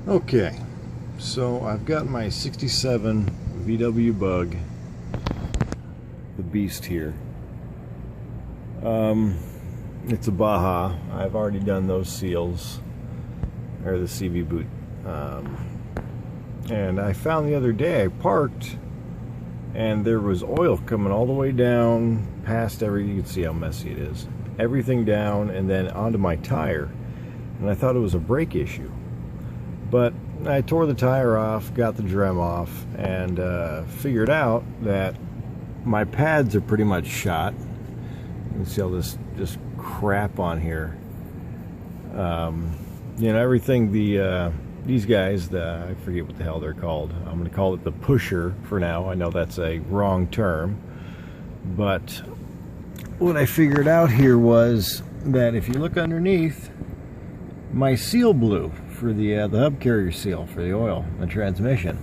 Okay, so I've got my 67 VW Bug, the beast here. It's a Baja. I've already done those seals, or the CV boot. And I found the other day, I parked and there was oil coming all the way down past you can see how messy it is. Everything down and then onto my tire. And I thought it was a brake issue. But I tore the tire off, got the drum off, and figured out that my pads are pretty much shot. You can see all this just crap on here. You know, everything these guys, I forget what the hell they're called. I'm going to call it the pusher for now. I know that's a wrong term. But what I figured out here was that if you look underneath, my seal blew for the hub carrier seal for the oil, the transmission.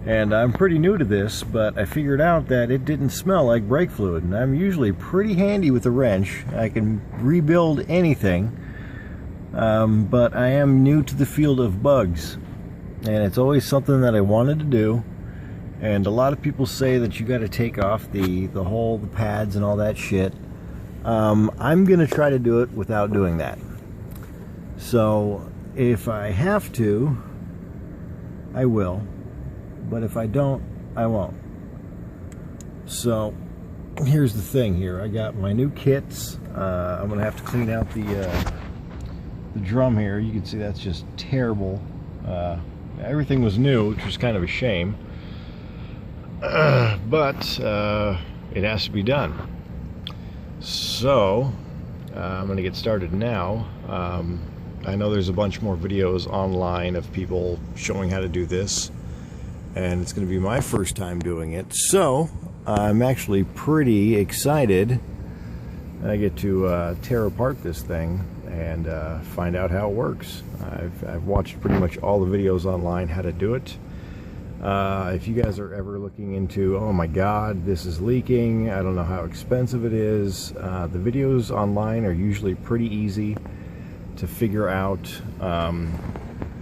And I'm pretty new to this, but I figured out that it didn't smell like brake fluid. And I'm usually pretty handy with a wrench. I can rebuild anything. But I am new to the field of bugs. And it's always something that I wanted to do. And a lot of people say that you got to take off the pads and all that shit. I'm going to try to do it without doing that. So if I have to, I will. But if I don't, I won't. So here's the thing here. I got my new kits. I'm going to have to clean out the drum here. You can see that's just terrible. Everything was new, which was kind of a shame. But it has to be done. So I'm going to get started now. I know there's a bunch more videos online of people showing how to do this, and it's going to be my first time doing it, so I'm actually pretty excited. I get to tear apart this thing and find out how it works. I've watched pretty much all the videos online how to do it. If you guys are ever looking into, oh my god, this is leaking, I don't know how expensive it is, the videos online are usually pretty easy to figure out.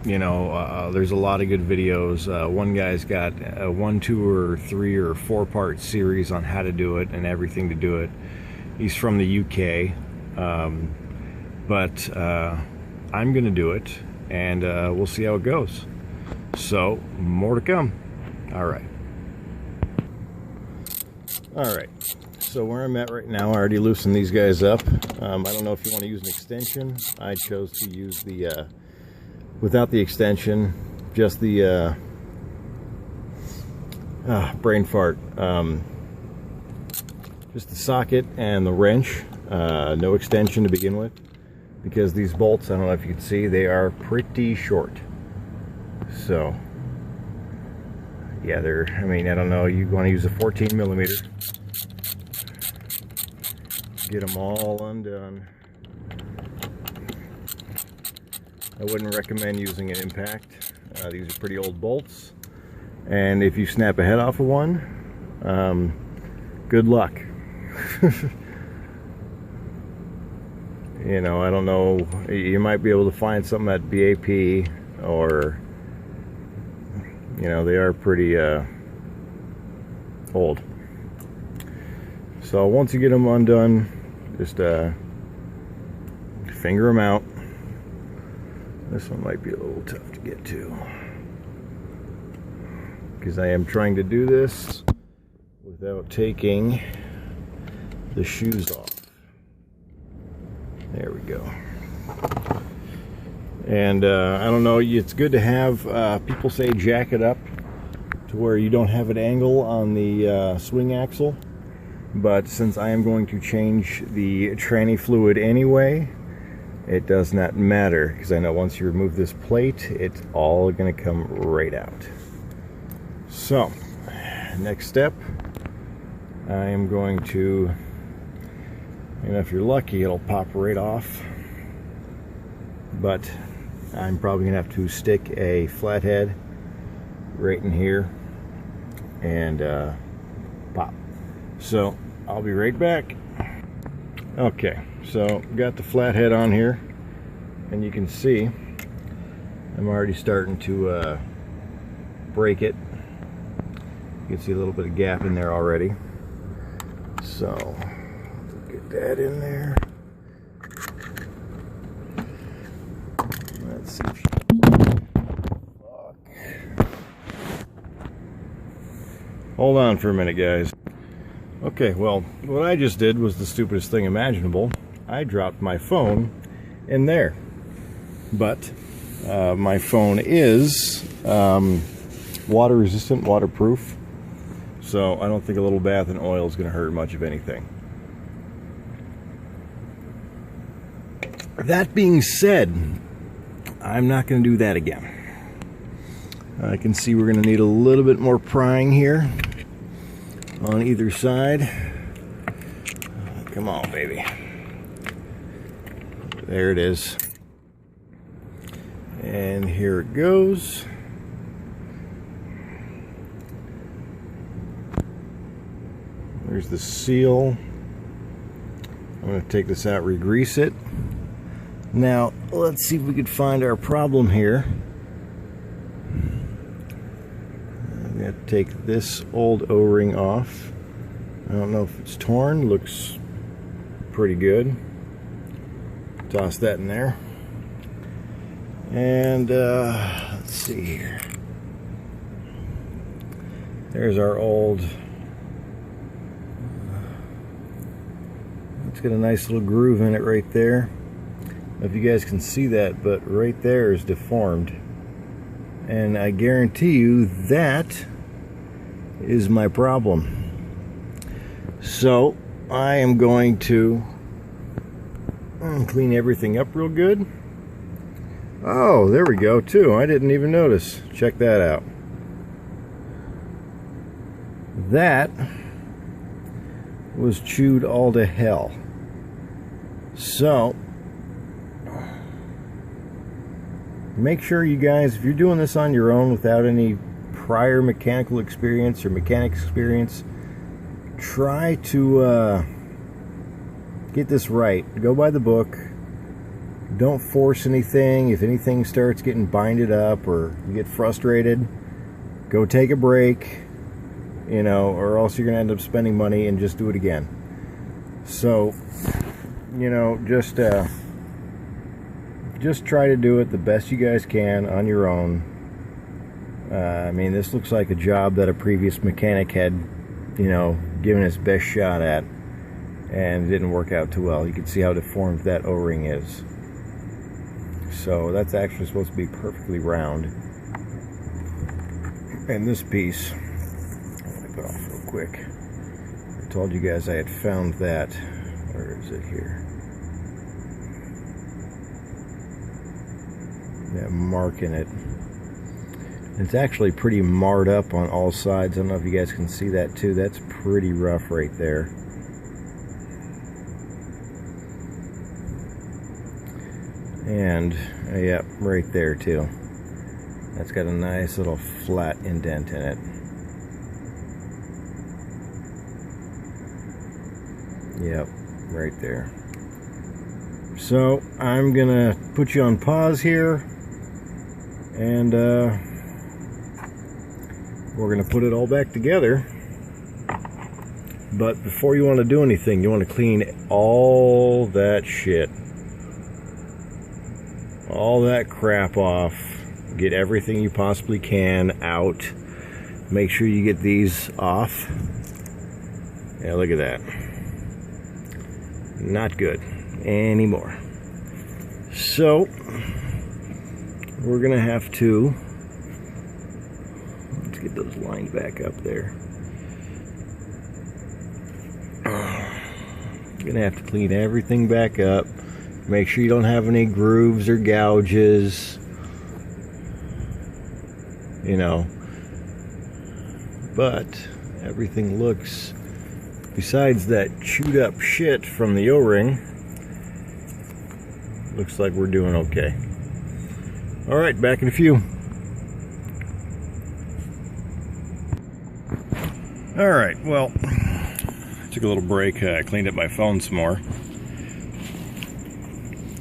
You know, there's a lot of good videos. One guy's got a 1, 2, or 3 or 4 part series on how to do it and everything to do it. He's from the UK, but I'm gonna do it, and we'll see how it goes. So more to come. All right. So where I'm at right now, I already loosened these guys up. I don't know if you want to use an extension. I chose to use the without the extension, just the brain fart. Just the socket and the wrench. No extension to begin with, because these bolts, I don't know if you can see, they are pretty short. So yeah, I mean, I don't know, you want to use a 14 millimeter. Get them all undone. I wouldn't recommend using an impact. These are pretty old bolts, and if you snap a head off of one, good luck. You know, I don't know, you might be able to find something at BAP, or you know, they are pretty old. So once you get them undone, just finger them out. This one might be a little tough to get to, because I am trying to do this without taking the shoes off. There we go. And I don't know, it's good to have, people say jack it up to where you don't have an angle on the swing axle. But since I am going to change the tranny fluid anyway, it does not matter, because I know once you remove this plate, it's all going to come right out. So, next step, I am going to, you know, if you're lucky, it'll pop right off. But I'm probably going to have to stick a flathead right in here and pop. So I'll be right back. Okay, so got the flathead on here, and you can see I'm already starting to break it. You can see a little bit of gap in there already. So, get that in there. Let's see if she... Fuck. Hold on for a minute, guys. Okay, well, what I just did was the stupidest thing imaginable. I dropped my phone in there. But my phone is water resistant, waterproof. So I don't think a little bath in oil is going to hurt much of anything. That being said, I'm not going to do that again. I can see we're going to need a little bit more prying here on either side. Come on, baby. There it is. And here it goes. There's the seal. I'm going to take this out, re-grease it. Now, let's see if we could find our problem here. I'm going to take this old O-ring off. I don't know if it's torn. Looks pretty good. Toss that in there. And let's see here. There's our old... It's got a nice little groove in it right there. I don't know if you guys can see that, but right there is deformed. And I guarantee you that is my problem. So I am going to clean everything up real good. Oh, there we go too. I didn't even notice. Check that out. That was chewed all to hell. So make sure you guys, if you're doing this on your own without any prior mechanical experience or mechanics experience, try to get this right. Go by the book. Don't force anything. If anything starts getting binded up or you get frustrated, go take a break, you know, or else you're gonna end up spending money and just do it again. So, you know, just try to do it the best you guys can on your own. I mean, this looks like a job that a previous mechanic had, you know, given his best shot at, and it didn't work out too well. You can see how deformed that O-ring is. So that's actually supposed to be perfectly round. And this piece, I'll wipe it off real quick. I told you guys I had found that. Where is it here? That mark in it. It's actually pretty marred up on all sides. I don't know if you guys can see that too. That's pretty rough right there. And yeah, right there too. That's got a nice little flat indent in it. Yep, right there. So I'm gonna put you on pause here, and we're gonna put it all back together. But before you want to do anything, you want to clean all that shit, all that crap off. Get everything you possibly can out. Make sure you get these off. Yeah, look at that. Not good anymore. So we're gonna have to, let's get those lined back up there. Gonna have to clean everything back up. Make sure you don't have any grooves or gouges, you know. But everything looks, besides that chewed up shit from the O-ring, looks like we're doing okay. Alright, back in a few. Alright, well, took a little break, cleaned up my phone some more.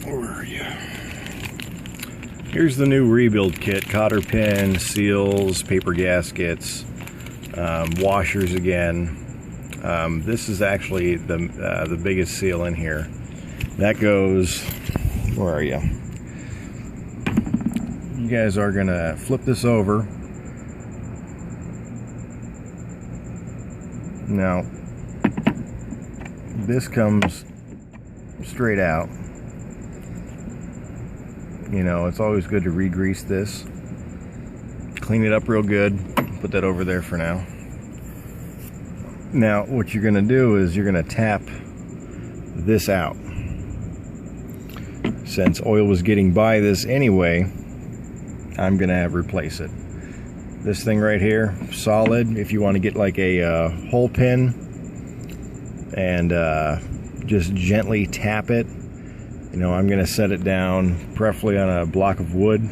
Where are you? Here's the new rebuild kit: cotter pin, seals, paper gaskets, washers again. This is actually the biggest seal in here. That goes, where are you? You guys are gonna flip this over. Now, this comes straight out. You know, it's always good to re-grease this. Clean it up real good. Put that over there for now. Now, what you're gonna do is you're gonna tap this out. Since oil was getting by this anyway, I'm gonna have to replace it. This thing right here, solid. If you want to get like a hole pin and just gently tap it, you know, I'm gonna set it down, preferably on a block of wood,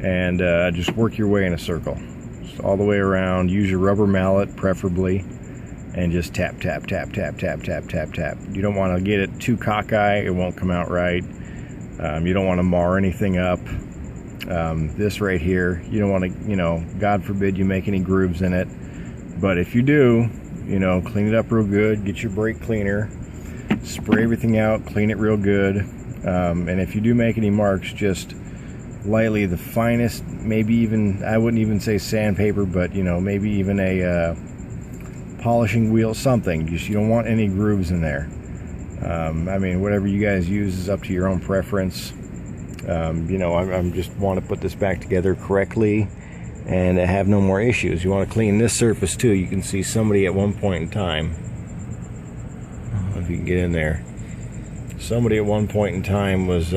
and just work your way in a circle, just all the way around. Use your rubber mallet, preferably, and just tap, tap, tap, tap, tap, tap, tap, tap. You don't want to get it too cockeye; it won't come out right. You don't want to mar anything up. This right here, you don't want to, you know, God forbid you make any grooves in it. But if you do, you know, clean it up real good. Get your brake cleaner, spray everything out, clean it real good. And if you do make any marks, just lightly, the finest, maybe even, I wouldn't even say sandpaper, but, you know, maybe even a polishing wheel, something. Just, you don't want any grooves in there. I mean, whatever you guys use is up to your own preference. You know, I just want to put this back together correctly and have no more issues. You want to clean this surface too. You can see somebody at one point in time, I don't know if you can get in there, somebody at one point in time was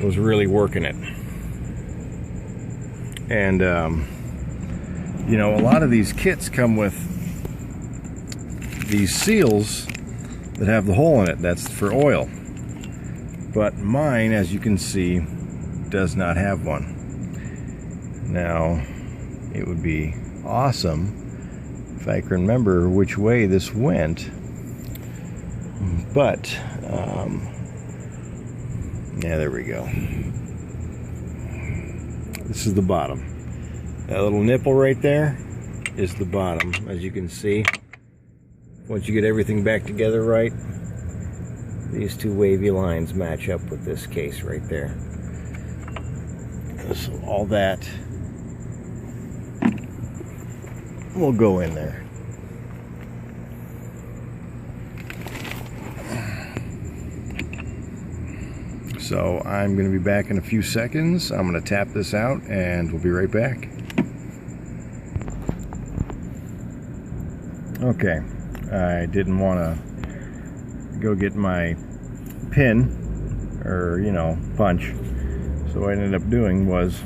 really working it. And you know, a lot of these kits come with these seals that have the hole in it. That's for oil. But mine, as you can see, does not have one. Now, it would be awesome if I can remember which way this went. But, yeah, there we go. This is the bottom. That little nipple right there is the bottom, as you can see. Once you get everything back together right, these two wavy lines match up with this case right there. So all that will go in there. So I'm going to be back in a few seconds. I'm going to tap this out and we'll be right back. Okay, I didn't want to go get my pin or, you know, punch. So what I ended up doing was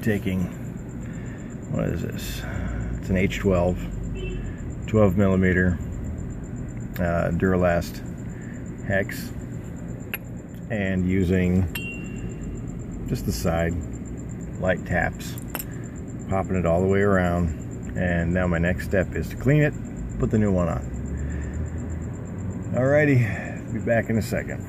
taking, what is this? It's an H12, 12 millimeter Duralast hex, and using just the side light taps, popping it all the way around. And now my next step is to clean it, put the new one on. Alrighty, be back in a second.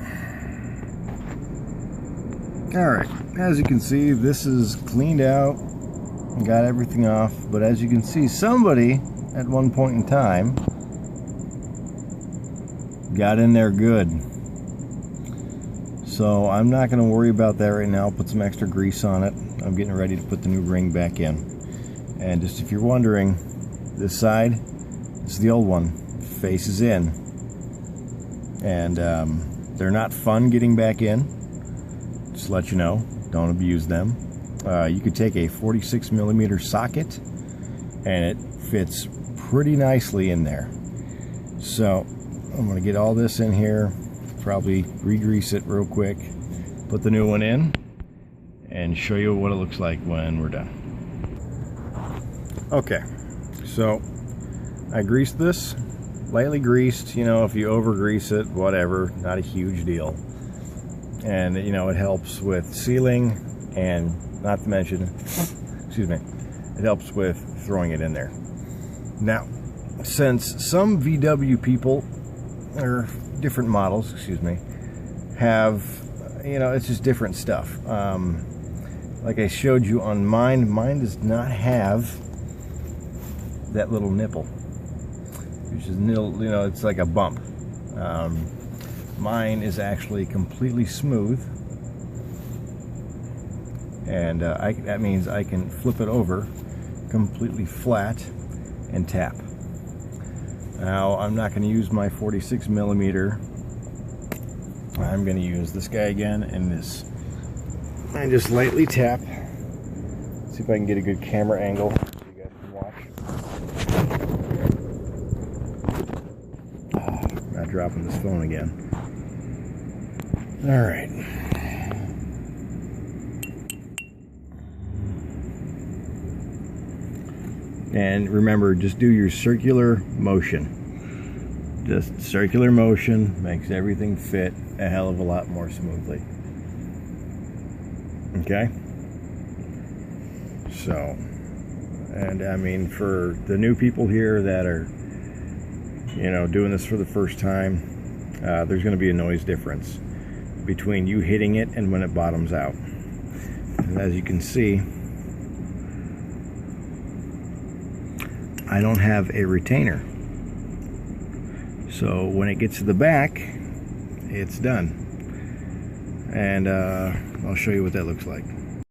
Alright, as you can see, this is cleaned out, got everything off, but as you can see, somebody at one point in time got in there good. So I'm not going to worry about that right now. I'll put some extra grease on it. I'm getting ready to put the new ring back in. And just if you're wondering, this side, this is the old one, faces in. And they're not fun getting back in. Just to let you know, don't abuse them. You could take a 46 millimeter socket and it fits pretty nicely in there. So I'm going to get all this in here, probably re-grease it real quick, put the new one in, and show you what it looks like when we're done. Okay, so I greased this, lightly greased. You know, if you over grease it, whatever, not a huge deal. And you know, it helps with sealing, and not to mention, excuse me, it helps with throwing it in there. Now, since some VW people, or different models, excuse me, have you know, it's just different stuff. Like I showed you on mine does not have that little nipple, which is nil, you know, it's like a bump. Mine is actually completely smooth, and that means I can flip it over completely flat and tap. Now I'm not going to use my 46 millimeter. I'm going to use this guy again, and this. I just lightly tap. See if I can get a good camera angle so you guys can watch. Oh, not dropping this phone again. All right. And remember, just do your circular motion. Just circular motion makes everything fit a hell of a lot more smoothly. Okay? So, and I mean, for the new people here that are, you know, doing this for the first time, there's going to be a noise difference between you hitting it and when it bottoms out. And as you can see, I don't have a retainer. So when it gets to the back, it's done. And I'll show you what that looks like.